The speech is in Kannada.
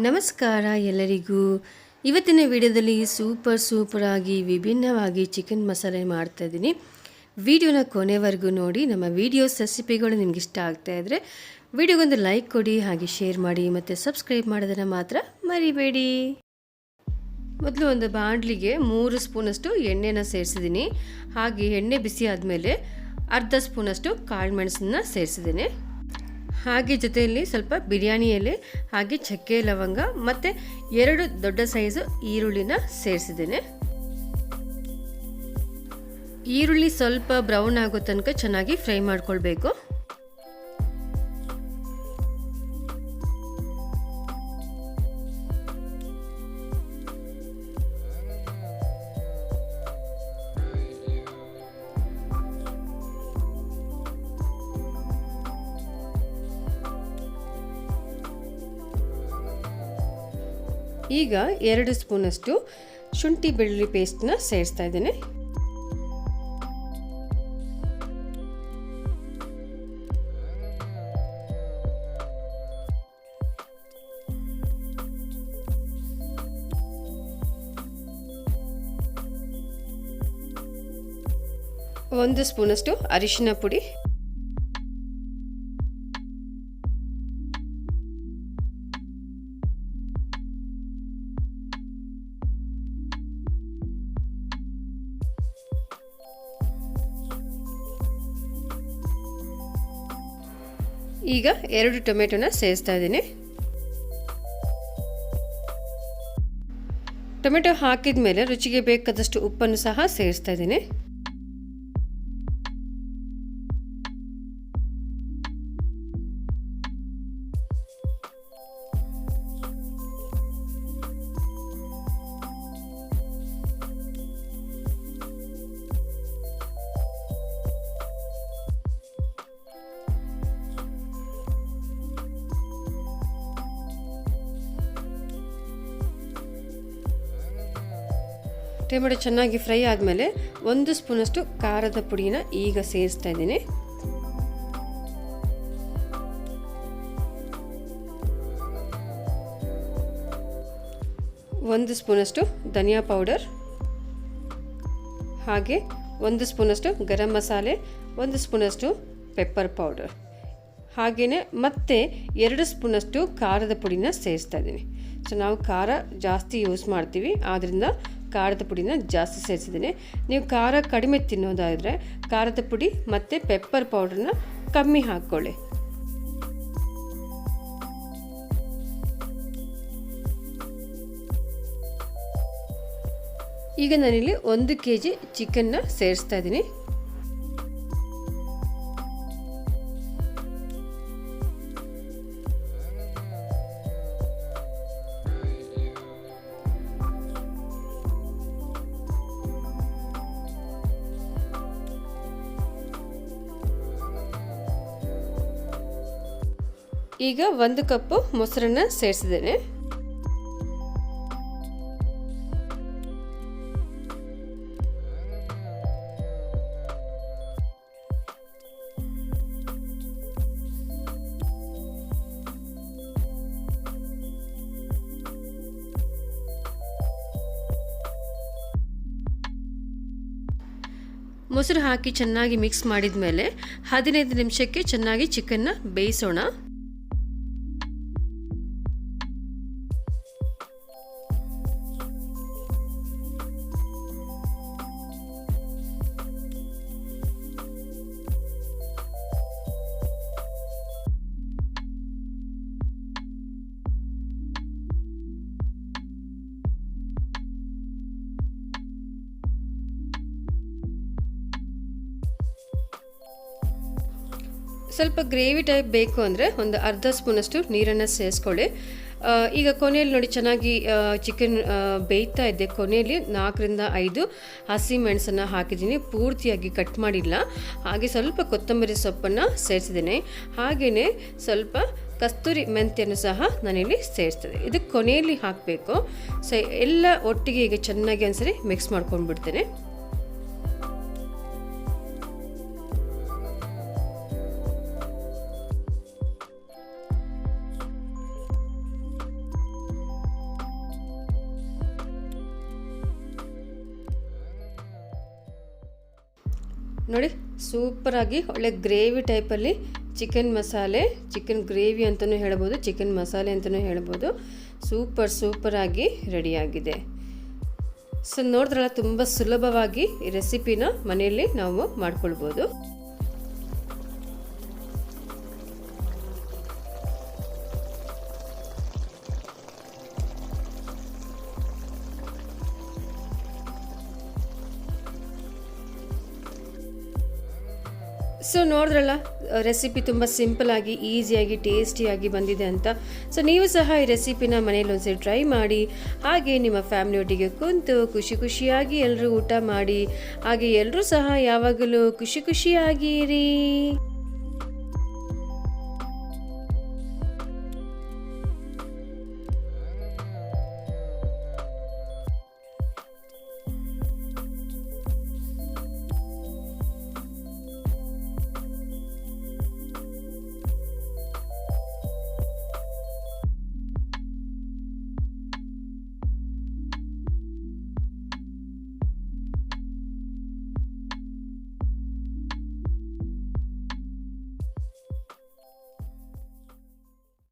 ನಮಸ್ಕಾರ ಎಲ್ಲರಿಗೂ. ಇವತ್ತಿನ ವಿಡಿಯೋದಲ್ಲಿ ಸೂಪರ್ ಆಗಿ ವಿಭಿನ್ನವಾಗಿ ಚಿಕನ್ ಮಸಾಲೆ ಮಾಡ್ತಾ ಇದ್ದೀನಿ. ವಿಡಿಯೋನ ಕೊನೆವರೆಗೂ ನೋಡಿ. ನಮ್ಮ ವಿಡಿಯೋಸ್ ರೆಸಿಪಿಗಳು ನಿಮ್ಗೆ ಇಷ್ಟ ಆಗ್ತಾ ಇದ್ದರೆ ವಿಡಿಯೋಗೊಂದು ಲೈಕ್ ಕೊಡಿ, ಹಾಗೆ ಶೇರ್ ಮಾಡಿ ಮತ್ತು ಸಬ್ಸ್ಕ್ರೈಬ್ ಮಾಡೋದನ್ನು ಮಾತ್ರ ಮರಿಬೇಡಿ. ಮೊದಲು ಒಂದು ಬಾಣಲಿಗೆ 3 ಸ್ಪೂನಷ್ಟು ಎಣ್ಣೆನ ಸೇರಿಸಿದ್ದೀನಿ. ಹಾಗೆ ಎಣ್ಣೆ ಬಿಸಿ ಆದಮೇಲೆ ಅರ್ಧ ಸ್ಪೂನಷ್ಟು ಕಾಳು ಮೆಣಸನ್ನು ಸೇರಿಸಿದ್ದೀನಿ. ಹಾಗೆ ಜೊತೆಯಲ್ಲಿ ಸ್ವಲ್ಪ ಬಿರಿಯಾನಿ ಎಲೆ, ಹಾಗೆ ಚಕ್ಕೆ ಲವಂಗ ಮತ್ತು 2 ದೊಡ್ಡ ಸೈಜು ಈರುಳ್ಳಿನ ಸೇರಿಸಿದ್ದೇನೆ. ಈರುಳ್ಳಿ ಸ್ವಲ್ಪ ಬ್ರೌನ್ ಆಗೋ ತನಕ ಚೆನ್ನಾಗಿ ಫ್ರೈ ಮಾಡ್ಕೊಳ್ಬೇಕು. ಈಗ 2 ಸ್ಪೂನಷ್ಟು ಶುಂಠಿ ಬೆಳ್ಳುಳ್ಳಿ ಪೇಸ್ಟ್ನ ಸೇರಿಸ್ತಾ ಇದ್ದೇನೆ. ಒಂದು ಸ್ಪೂನಷ್ಟು ಅರಿಶಿನ ಪುಡಿ, ಈಗ 2 ಟೊಮೆಟೊನ ಸೇರಿಸ್ತಾ ಇದ್ದೀನಿ. ಟೊಮೆಟೊ ಹಾಕಿದ ಮೇಲೆ ರುಚಿಗೆ ಬೇಕಾದಷ್ಟು ಉಪ್ಪನ್ನು ಸಹ ಸೇರಿಸ್ತಾ ಇದ್ದೀನಿ. ಟೊಮೆಟೊ ಚೆನ್ನಾಗಿ ಫ್ರೈ ಆದಮೇಲೆ 1 ಸ್ಪೂನಷ್ಟು ಖಾರದ ಪುಡಿನ ಈಗ ಸೇರಿಸ್ತಾ ಇದ್ದೀನಿ. ಒಂದು ಸ್ಪೂನಷ್ಟು ಧನಿಯಾ ಪೌಡರ್, ಹಾಗೆ 1 ಸ್ಪೂನಷ್ಟು ಗರಂ ಮಸಾಲೆ, 1 ಸ್ಪೂನಷ್ಟು ಪೆಪ್ಪರ್ ಪೌಡರ್, ಹಾಗೆಯೇ ಮತ್ತೆ 2 ಸ್ಪೂನಷ್ಟು ಖಾರದ ಪುಡಿನ ಸೇರಿಸ್ತಾ ಇದ್ದೀನಿ. ಸೊ ನಾವು ಖಾರ ಜಾಸ್ತಿ ಯೂಸ್ ಮಾಡ್ತೀವಿ, ಆದ್ದರಿಂದ ಖಾರದ ಪುಡಿನ ಜಾಸ್ತಿ ಸೇರಿಸಿದ್ದೀನಿ. ನೀವು ಖಾರ ಕಡಿಮೆ ತಿನ್ನೋದಾದರೆ ಖಾರದ ಪುಡಿ ಮತ್ತು ಪೆಪ್ಪರ್ ಪೌಡ್ರನ್ನ ಕಮ್ಮಿ ಹಾಕ್ಕೊಳ್ಳಿ. ಈಗ ನಾನಿಲ್ಲಿ 1 kg ಚಿಕನ್ನ ಸೇರಿಸ್ತಾ ಇದ್ದೀನಿ. ಈಗ 1 ಕಪ್ ಮೊಸರನ್ನ ಸೇರಿಸಿದ್ದೇನೆ. ಮೊಸರು ಹಾಕಿ ಚೆನ್ನಾಗಿ ಮಿಕ್ಸ್ ಮಾಡಿದ ಮೇಲೆ 15 ನಿಮಿಷಕ್ಕೆ ಚೆನ್ನಾಗಿ ಚಿಕನ್ನ ಬೇಯಿಸೋಣ. ಸ್ವಲ್ಪ ಗ್ರೇವಿ ಟೈಪ್ ಬೇಕು ಅಂದರೆ ಒಂದು ಅರ್ಧ ಸ್ಪೂನಷ್ಟು ನೀರನ್ನು ಸೇರಿಸ್ಕೊಳ್ಳಿ. ಈಗ ಕೊನೆಯಲ್ಲಿ ನೋಡಿ ಚೆನ್ನಾಗಿ ಚಿಕನ್ ಬೇಯ್ತಾ ಇದ್ದೆ. ಕೊನೆಯಲ್ಲಿ 4ರಿಂದ 5 ಹಸಿ ಮೆಣಸನ್ನು ಹಾಕಿದ್ದೀನಿ, ಪೂರ್ತಿಯಾಗಿ ಕಟ್ ಮಾಡಿಲ್ಲ. ಹಾಗೆ ಸ್ವಲ್ಪ ಕೊತ್ತಂಬರಿ ಸೊಪ್ಪನ್ನು ಸೇರಿಸಿದ್ದೇನೆ. ಹಾಗೆಯೇ ಸ್ವಲ್ಪ ಕಸ್ತೂರಿ ಮೆಂತ್ಯನ್ನು ಸಹ ನಾನಿಲ್ಲಿ ಸೇರಿಸ್ತೇನೆ. ಇದು ಕೊನೆಯಲ್ಲಿ ಹಾಕಬೇಕು. ಸೊ ಎಲ್ಲ ಒಟ್ಟಿಗೆ ಈಗ ಚೆನ್ನಾಗಿ ಒಂದ್ಸರಿ ಮಿಕ್ಸ್ ಮಾಡ್ಕೊಂಡು ಬಿಡ್ತೇನೆ. ನೋಡಿ ಸೂಪರಾಗಿ ಒಳ್ಳೆ ಗ್ರೇವಿ ಟೈಪಲ್ಲಿ ಚಿಕನ್ ಮಸಾಲೆ, ಚಿಕನ್ ಗ್ರೇವಿ ಅಂತಲೂ ಹೇಳ್ಬೋದು, ಚಿಕನ್ ಮಸಾಲೆ ಅಂತಲೂ ಹೇಳ್ಬೋದು. ಸೂಪರಾಗಿ ರೆಡಿಯಾಗಿದೆ. ಸೊ ನೋಡಿದ್ರಲ್ಲ, ತುಂಬ ಸುಲಭವಾಗಿ ಈ ರೆಸಿಪಿನ ಮನೆಯಲ್ಲಿ ನಾವು ಮಾಡ್ಕೊಳ್ಬೋದು. ಸೊ ನೋಡಿದ್ರಲ್ಲ, ರೆಸಿಪಿ ತುಂಬ ಸಿಂಪಲಾಗಿ, ಈಸಿಯಾಗಿ, ಟೇಸ್ಟಿಯಾಗಿ ಬಂದಿದೆ ಅಂತ. ಸೊ ನೀವು ಸಹ ಈ ರೆಸಿಪಿನ ಮನೇಲಿ ಒಂದ್ಸರಿ ಟ್ರೈ ಮಾಡಿ. ಹಾಗೆ ನಿಮ್ಮ ಫ್ಯಾಮಿಲಿಯೊಟ್ಟಿಗೆ ಕುಂತು ಖುಷಿಯಾಗಿ ಎಲ್ಲರೂ ಊಟ ಮಾಡಿ. ಹಾಗೆ ಎಲ್ಲರೂ ಸಹ ಯಾವಾಗಲೂ ಖುಷಿಯಾಗಿರಿ.